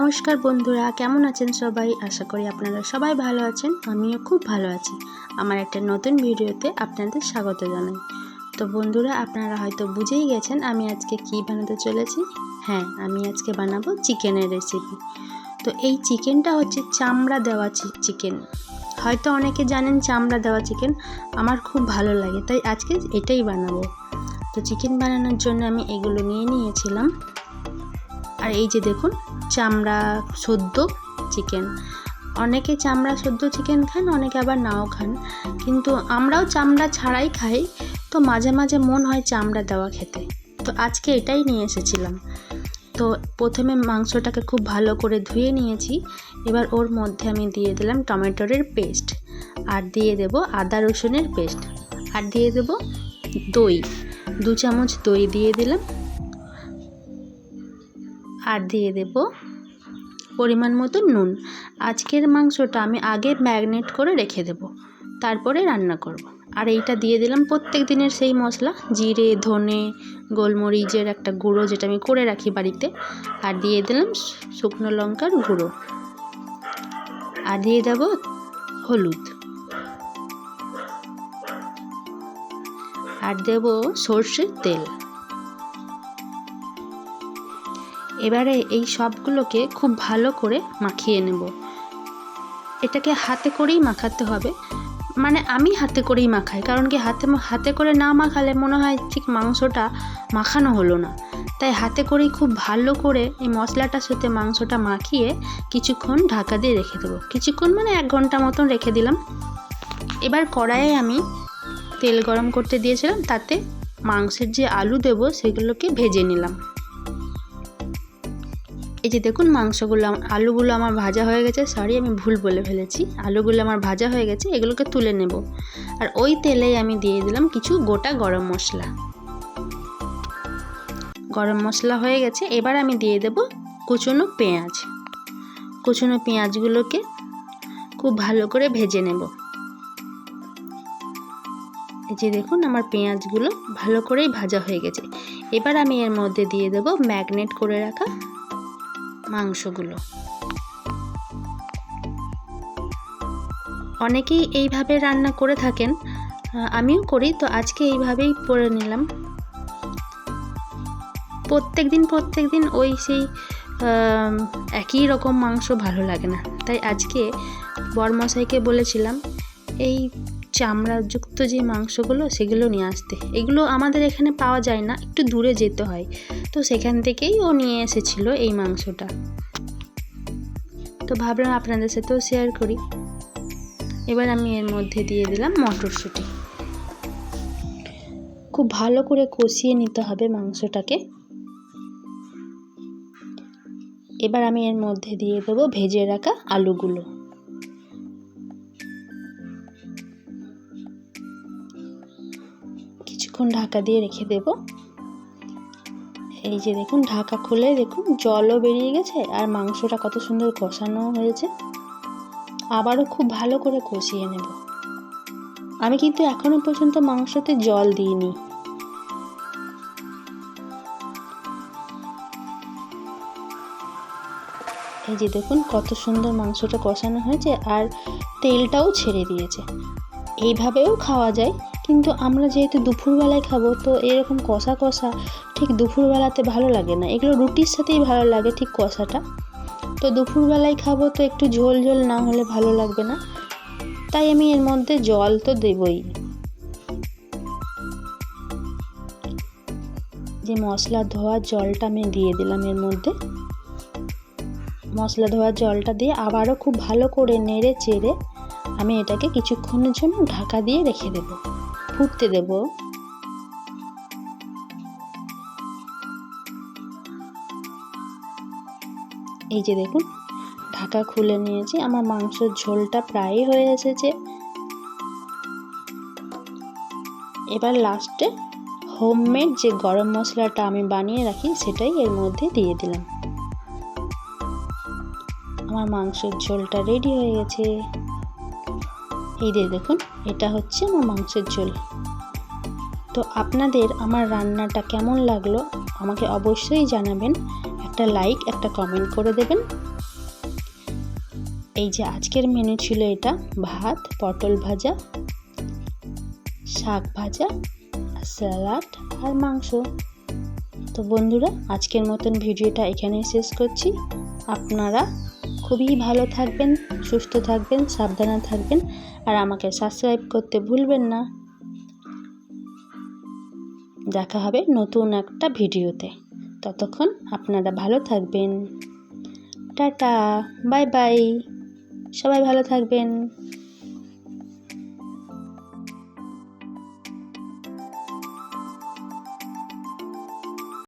নমস্কার বন্ধুরা, কেমন আছেন সবাই? আশা করি আপনারা সবাই ভালো আছেন। আমিও খুব ভালো আছি। আমার একটা নতুন ভিডিওতে আপনাদের স্বাগত জানাই। তো বন্ধুরা, আপনারা হয়তো বুঝেই গেছেন আমি আজকে কি বানাতে চলেছি। হ্যাঁ, আমি আজকে বানাবো চিকেনের রেসিপি। তো এই চিকেনটা হচ্ছে চামড়া দেওয়া চিকেন। হয়তো অনেকে জানেন চামড়া দেওয়া চিকেন, আমার খুব ভালো লাগে, তাই আজকে এটাই বানাবো। তো চিকেন বানানোর জন্য আমি এগুলো নিয়েছিলাম। আর এই যে দেখুন, চামড়া সদ্য চিকেন। অনেকে চামড়া সদ্য চিকেন খান, অনেকে আবার নাও খান, কিন্তু আমরাও চামড়া ছাড়াই খাই। তো মাঝে মাঝে মন হয় চামড়া দেওয়া খেতে, তো আজকে এটাই নিয়ে এসেছিলাম। তো প্রথমে মাংসটাকে খুব ভালো করে ধুয়ে নিয়েছি। এবার ওর মধ্যে আমি দিয়ে দিলাম টমেটোর পেস্ট, আর দিয়ে দেব আদা রসুনের পেস্ট, আর দিয়ে দেব দই, 2 চামচ দই দিয়ে দিলাম। আর দিয়ে দেব পরিমাণ মতো নুন। আজকের মাংসটা আমি আগে ম্যারিনেট করে রেখে দেব, তারপরে রান্না করব। আর এইটা দিয়ে দিলাম প্রত্যেক দিনের সেই মশলা, জিরে, ধনে, গোলমরিচের একটা গুঁড়ো, যেটা আমি করে রাখি বাড়িতে। আর দিয়ে দিলাম শুকনো লঙ্কার গুঁড়ো, আর দিয়ে দেব হলুদ, আর দেব সর্ষের তেল। এবারে এই সবগুলোকে খুব ভালো করে মাখিয়ে নেব। এটাকে হাতে করেই মাখাতে হবে, মানে আমি হাতে করেই মাখাই, কারণ কি হাতে করে না মাখালে মনে হয় ঠিক মাংসটা মাখানো হলো না। তাই হাতে করেই খুব ভালো করে এই মশলাটার সাথে মাংসটা মাখিয়ে কিছুক্ষণ ঢাকা দিয়ে রেখে দেবো। কিছুক্ষণ মানে 1 ঘন্টা মতন রেখে দিলাম। এবার কড়াইয়ে আমি তেল গরম করতে দিয়েছিলাম, তাতে মাংসের যে আলু দেবো সেগুলোকে ভেজে নিলাম। এই যে দেখুন, আলুগুলো আমার ভাজা হয়ে গেছে। সরি, আমি ভুল বলে ফেলেছি, আলুগুলো আমার ভাজা হয়ে গেছে। এগুলোকে তুলে নেব। আর ওই তেলেই আমি দিয়ে দিলাম কিছু গোটা গরম মশলা। গরম মশলা হয়ে গেছে। এবার আমি দিয়ে দেব কুচনো পেঁয়াজ। কুচনো পেঁয়াজগুলোকে খুব ভালো করে ভেজে নেব। এই যে দেখুন, আমার পেঁয়াজগুলো ভালো করেই ভাজা হয়ে গেছে। এবার আমি এর মধ্যে দিয়ে দেব ম্যারিনেট করে রাখা মাংসগুলো। অনেকেই এইভাবে রান্না করে থাকেন, আমিও করি। তো আজকে এইভাবেই করে নিলাম। প্রত্যেক দিন ওই সেই একই রকম মাংস ভালো লাগে না, তাই আজকে বরমশাইকে বলেছিলাম এই চামড়াযুক্ত যে মাংসগুলো সেগুলো নিয়ে আসতে। এগুলো আমাদের এখানে পাওয়া যায় না, একটু দূরে যেতে হয়। তো সেখান থেকেই ও নিয়ে এসেছিলো এই মাংসটা। তো ভাবলাম আপনাদের সাথেও শেয়ার করি। এবার আমি এর মধ্যে দিয়ে দিলাম মটরশুঁটি। খুব ভালো করে কষিয়ে নিতে হবে মাংসটাকে। এবার আমি এর মধ্যে দিয়ে দেবো ভেজে রাখা আলুগুলো। কিছুক্ষণ ঢাকা দিয়ে রেখে দেব। এই যে দেখুন, ঢাকা খুলে দেখুন জলও বেরিয়ে গেছে, আর মাংসটা কত সুন্দর কষানো হয়েছে। আবারও খুব ভালো করে কষিয়ে নেব। আমি কিন্তু এখনো পর্যন্ত মাংসতে জল দিইনি। এই যে দেখুন কত সুন্দর মাংসটা কষানো হয়েছে, আর তেলটাও ছেড়ে দিয়েছে। এইভাবেও খাওয়া যায়, কিন্তু আমরা যেহেতু দুপুরবেলায় খাবো, তো এরকম কষা কষা ঠিক দুপুরবেলাতে ভালো লাগে না। এগুলো রুটির সাথেই ভালো লাগে ঠিক কষাটা। তো দুপুরবেলায় খাবো, তো একটু ঝোল ঝোল না হলে ভালো লাগবে না, তাই আমি এর মধ্যে জল তো দেবই। যে মশলা ধোয়ার জলটা আমি দিয়ে দিলাম এর মধ্যে। মশলা ধোয়ার জলটা দিয়ে আবারও খুব ভালো করে নেড়ে চেড়ে আমি এটাকে কিছুক্ষণের জন্য ঢাকা দিয়ে রেখে দেব, ফুটতে দেব। এই যে দেখুন, ঢাকা খুলে নিয়েছি। আমার মাংসের ঝোলটা প্রায় হয়ে এসেছে। এবার লাস্টে হোমমেড যে গরম মশলাটা আমি বানিয়ে রাখি সেটাই এর মধ্যে দিয়ে দিলাম। আমার মাংসের ঝোলটা রেডি হয়ে গেছে। এই যে দেখুন, এটা হচ্ছে আমার মাংসের ঝোল। তো আপনাদের আমার রান্নাটা কেমন লাগলো আমাকে অবশ্যই জানাবেন। একটা লাইক একটা কমেন্ট করে দেবেন। এই যে আজকের মেনু ছিল এটা, ভাত, পটল ভাজা, শাক ভাজা, স্যালাড আর মাংস। তো বন্ধুরা, আজকের মতন ভিডিওটা এখানেই শেষ করছি। আপনারা খুবই ভালো থাকবেন, সুস্থ থাকবেন, সাবধানে থাকবেন, আর আমাকে সাবস্ক্রাইব করতে ভুলবেন না। দেখা হবে নতুন একটা ভিডিওতে। ততক্ষণ আপনারা ভালো থাকবেন। টাটা, বাই বাই, সবাই ভালো থাকবেন।